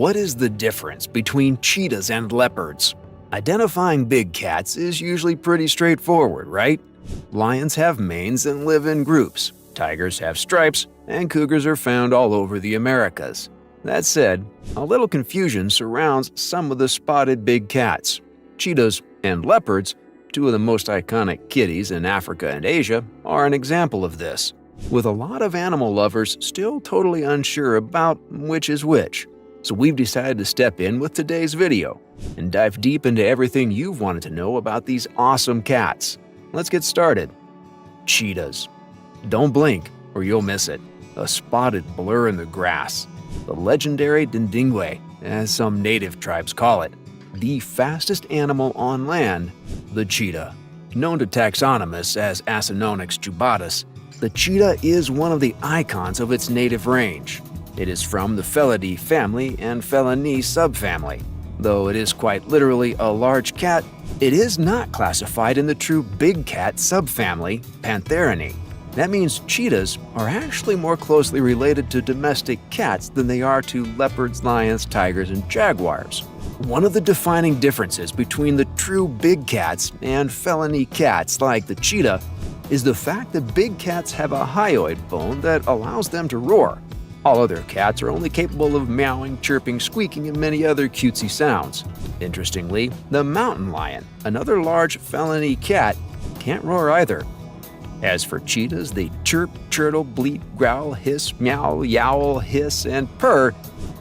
What is the difference between cheetahs and leopards? Identifying big cats is usually pretty straightforward, right? Lions have manes and live in groups, tigers have stripes, and cougars are found all over the Americas. That said, a little confusion surrounds some of the spotted big cats. Cheetahs and leopards, two of the most iconic kitties in Africa and Asia, are an example of this, with a lot of animal lovers still totally unsure about which is which. So we've decided to step in with today's video and dive deep into everything you've wanted to know about these awesome cats. Let's get started. Cheetahs. Don't blink or you'll miss it. A spotted blur in the grass. The legendary dindingwe, as some native tribes call it. The fastest animal on land, the cheetah. Known to taxonomists as Acinonyx jubatus, the cheetah is one of the icons of its native range. It is from the Felidae family and Felininae subfamily. Though it is quite literally a large cat, it is not classified in the true big cat subfamily, Pantherinae. That means cheetahs are actually more closely related to domestic cats than they are to leopards, lions, tigers, and jaguars. One of the defining differences between the true big cats and Felinine cats like the cheetah is the fact that big cats have a hyoid bone that allows them to roar. All other cats are only capable of meowing, chirping, squeaking, and many other cutesy sounds. Interestingly, the mountain lion, another large feline cat, can't roar either. As for cheetahs, they chirp, chortle, bleat, growl, hiss, meow, yowl, hiss, and purr,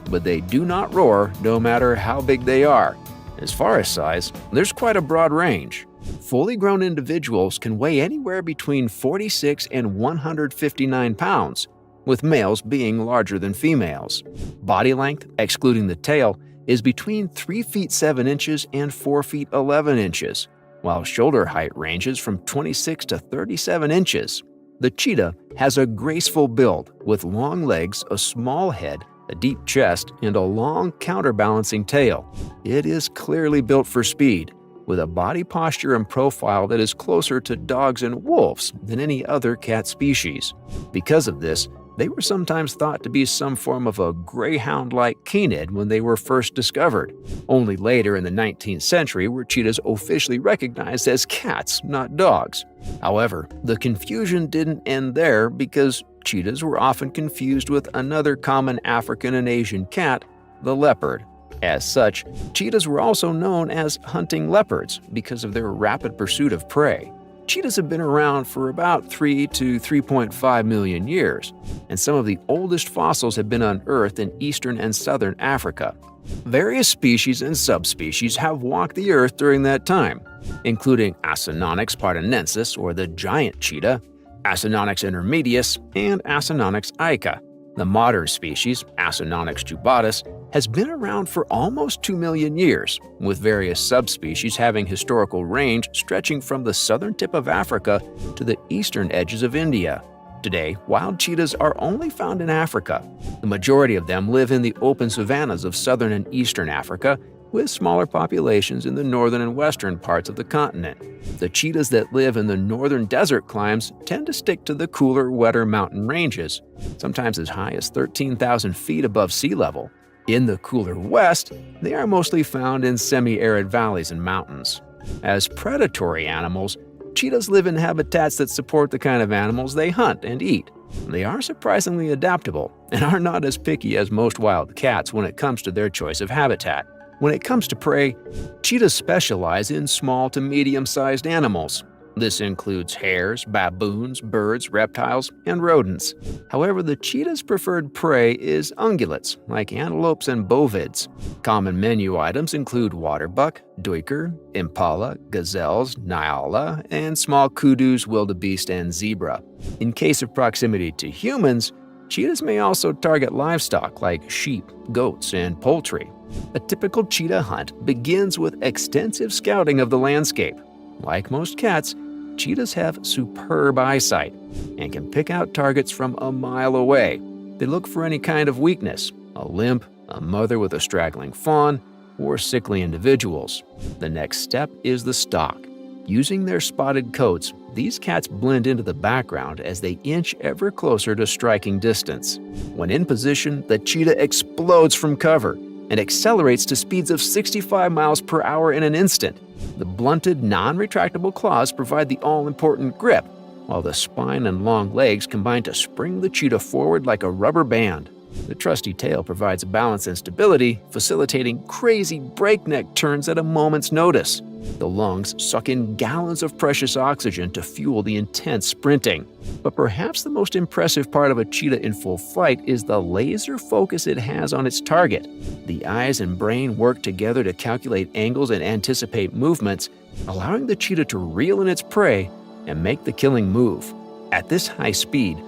but they do not roar no matter how big they are. As far as size, there's quite a broad range. Fully grown individuals can weigh anywhere between 46 and 159 pounds, with males being larger than females. Body length, excluding the tail, is between 3 feet 7 inches and 4 feet 11 inches, while shoulder height ranges from 26 to 37 inches. The cheetah has a graceful build with long legs, a small head, a deep chest, and a long counterbalancing tail. It is clearly built for speed, with a body posture and profile that is closer to dogs and wolves than any other cat species. Because of this, they were sometimes thought to be some form of a greyhound-like canid when they were first discovered. Only later in the 19th century were cheetahs officially recognized as cats, not dogs. However, the confusion didn't end there because cheetahs were often confused with another common African and Asian cat, the leopard. As such, cheetahs were also known as hunting leopards because of their rapid pursuit of prey. Cheetahs have been around for about 3 to 3.5 million years, and some of the oldest fossils have been unearthed in eastern and southern Africa. Various species and subspecies have walked the earth during that time, including Acinonyx pardonensis, or the giant cheetah, Acinonyx intermedius, and Acinonyx ica. The modern species, Acinonyx jubatus, has been around for almost 2 million years, with various subspecies having historical range stretching from the southern tip of Africa to the eastern edges of India. Today, wild cheetahs are only found in Africa. The majority of them live in the open savannas of southern and eastern Africa, with smaller populations in the northern and western parts of the continent. The cheetahs that live in the northern desert climes tend to stick to the cooler, wetter mountain ranges, sometimes as high as 13,000 feet above sea level. In the cooler west, they are mostly found in semi-arid valleys and mountains. As predatory animals, cheetahs live in habitats that support the kind of animals they hunt and eat. They are surprisingly adaptable and are not as picky as most wild cats when it comes to their choice of habitat. When it comes to prey, cheetahs specialize in small to medium-sized animals. This includes hares, baboons, birds, reptiles, and rodents. However, the cheetah's preferred prey is ungulates, like antelopes and bovids. Common menu items include waterbuck, duiker, impala, gazelles, nyala, and small kudus, wildebeest, and zebra. In case of proximity to humans, cheetahs may also target livestock like sheep, goats, and poultry. A typical cheetah hunt begins with extensive scouting of the landscape. Like most cats, cheetahs have superb eyesight and can pick out targets from a mile away. They look for any kind of weakness, a limp, a mother with a straggling fawn, or sickly individuals. The next step is the stalk. Using their spotted coats, these cats blend into the background as they inch ever closer to striking distance. When in position, the cheetah explodes from cover, and accelerates to speeds of 65 miles per hour in an instant. The blunted, non-retractable claws provide the all-important grip, while the spine and long legs combine to spring the cheetah forward like a rubber band. The trusty tail provides balance and stability, facilitating crazy breakneck turns at a moment's notice. The lungs suck in gallons of precious oxygen to fuel the intense sprinting. But perhaps the most impressive part of a cheetah in full flight is the laser focus it has on its target. The eyes and brain work together to calculate angles and anticipate movements, allowing the cheetah to reel in its prey and make the killing move. At this high speed,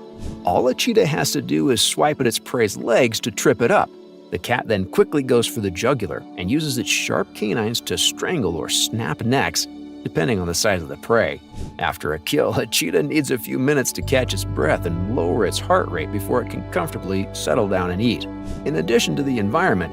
all a cheetah has to do is swipe at its prey's legs to trip it up. The cat then quickly goes for the jugular and uses its sharp canines to strangle or snap necks, depending on the size of the prey. After a kill, a cheetah needs a few minutes to catch its breath and lower its heart rate before it can comfortably settle down and eat. In addition to the environment,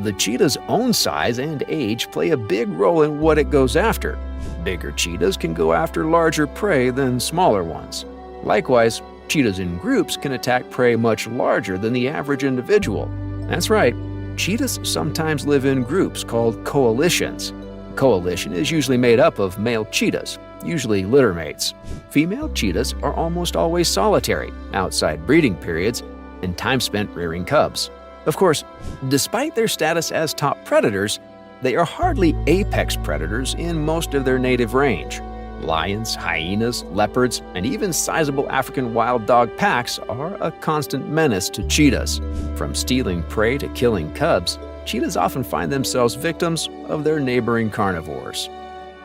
the cheetah's own size and age play a big role in what it goes after. Bigger cheetahs can go after larger prey than smaller ones. Likewise, cheetahs in groups can attack prey much larger than the average individual. That's right, cheetahs sometimes live in groups called coalitions. A coalition is usually made up of male cheetahs, usually litter mates. Female cheetahs are almost always solitary, outside breeding periods, and time spent rearing cubs. Of course, despite their status as top predators, they are hardly apex predators in most of their native range. Lions, hyenas, leopards, and even sizable African wild dog packs are a constant menace to cheetahs. From stealing prey to killing cubs, cheetahs often find themselves victims of their neighboring carnivores.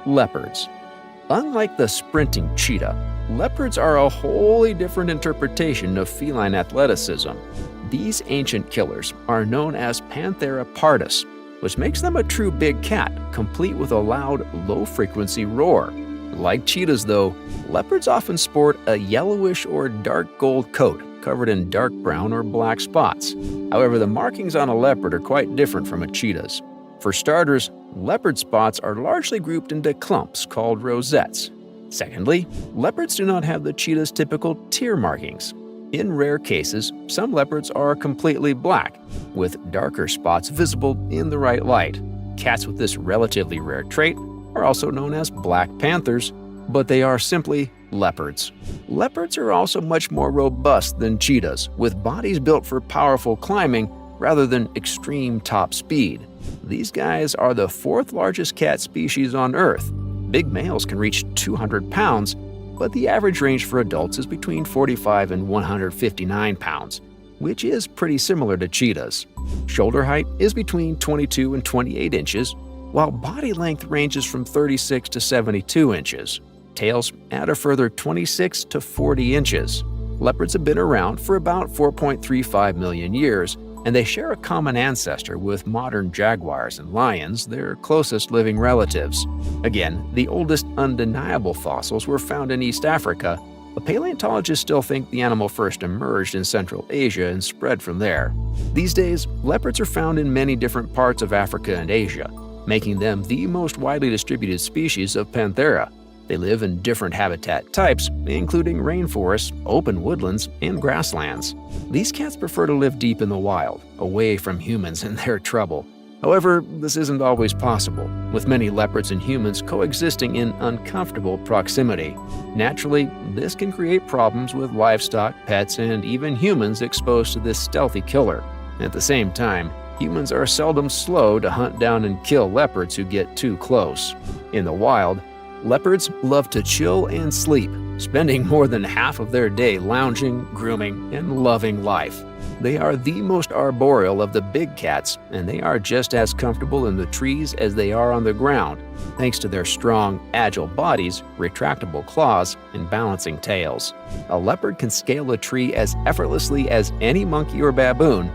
Leopards. Unlike the sprinting cheetah, leopards are a wholly different interpretation of feline athleticism. These ancient killers are known as Panthera pardus, which makes them a true big cat, complete with a loud, low-frequency roar. Like cheetahs, though, leopards often sport a yellowish or dark gold coat covered in dark brown or black spots. However, the markings on a leopard are quite different from a cheetah's. For starters, leopard spots are largely grouped into clumps called rosettes. Secondly, leopards do not have the cheetah's typical tear markings. In rare cases, some leopards are completely black, with darker spots visible in the right light. Cats with this relatively rare trait are also known as black panthers, but they are simply leopards. Leopards are also much more robust than cheetahs, with bodies built for powerful climbing rather than extreme top speed. These guys are the fourth largest cat species on Earth. Big males can reach 200 pounds, but the average range for adults is between 45 and 159 pounds, which is pretty similar to cheetahs. Shoulder height is between 22 and 28 inches, while body length ranges from 36 to 72 inches. Tails add a further 26 to 40 inches. Leopards have been around for about 4.35 million years, and they share a common ancestor with modern jaguars and lions, their closest living relatives. Again, the oldest undeniable fossils were found in East Africa, but paleontologists still think the animal first emerged in Central Asia and spread from there. These days, leopards are found in many different parts of Africa and Asia, making them the most widely distributed species of Panthera. They live in different habitat types, including rainforests, open woodlands, and grasslands. These cats prefer to live deep in the wild, away from humans and their trouble. However, this isn't always possible, with many leopards and humans coexisting in uncomfortable proximity. Naturally, this can create problems with livestock, pets, and even humans exposed to this stealthy killer. At the same time, humans are seldom slow to hunt down and kill leopards who get too close. In the wild, leopards love to chill and sleep, spending more than half of their day lounging, grooming, and loving life. They are the most arboreal of the big cats, and they are just as comfortable in the trees as they are on the ground, thanks to their strong, agile bodies, retractable claws, and balancing tails. A leopard can scale a tree as effortlessly as any monkey or baboon,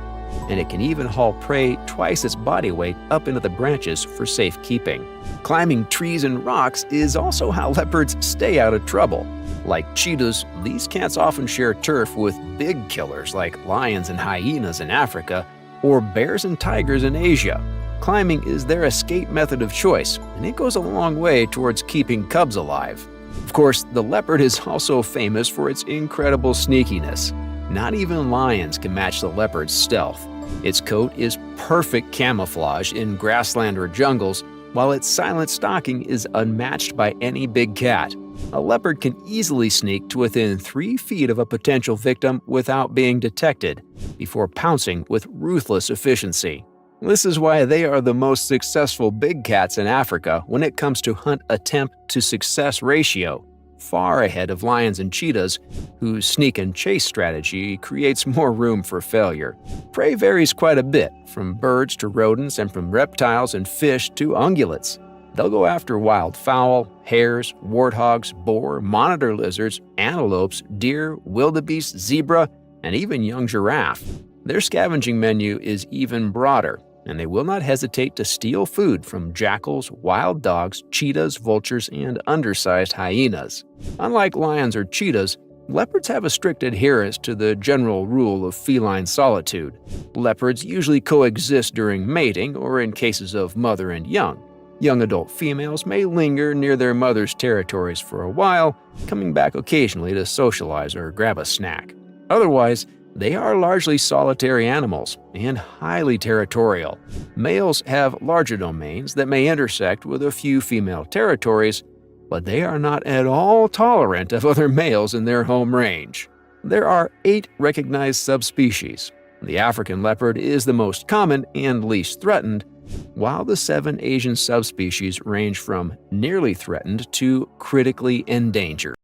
and it can even haul prey twice its body weight up into the branches for safekeeping. Climbing trees and rocks is also how leopards stay out of trouble. Like cheetahs, these cats often share turf with big killers like lions and hyenas in Africa or bears and tigers in Asia. Climbing is their escape method of choice, and it goes a long way towards keeping cubs alive. Of course, the leopard is also famous for its incredible sneakiness. Not even lions can match the leopard's stealth. Its coat is perfect camouflage in grassland or jungles, while its silent stalking is unmatched by any big cat. A leopard can easily sneak to within 3 feet of a potential victim without being detected, before pouncing with ruthless efficiency. This is why they are the most successful big cats in Africa when it comes to hunt attempt to success ratio, far ahead of lions and cheetahs, whose sneak and chase strategy creates more room for failure. Prey varies quite a bit, from birds to rodents and from reptiles and fish to ungulates. They'll go after wild fowl, hares, warthogs, boar, monitor lizards, antelopes, deer, wildebeest, zebra, and even young giraffe. Their scavenging menu is even broader, and they will not hesitate to steal food from jackals, wild dogs, cheetahs, vultures, and undersized hyenas. Unlike lions or cheetahs, leopards have a strict adherence to the general rule of feline solitude. Leopards usually coexist during mating or in cases of mother and young. Young adult females may linger near their mother's territories for a while, coming back occasionally to socialize or grab a snack. Otherwise, they are largely solitary animals and highly territorial. Males have larger domains that may intersect with a few female territories, but they are not at all tolerant of other males in their home range. There are 8 recognized subspecies. The African leopard is the most common and least threatened, while the 7 Asian subspecies range from nearly threatened to critically endangered.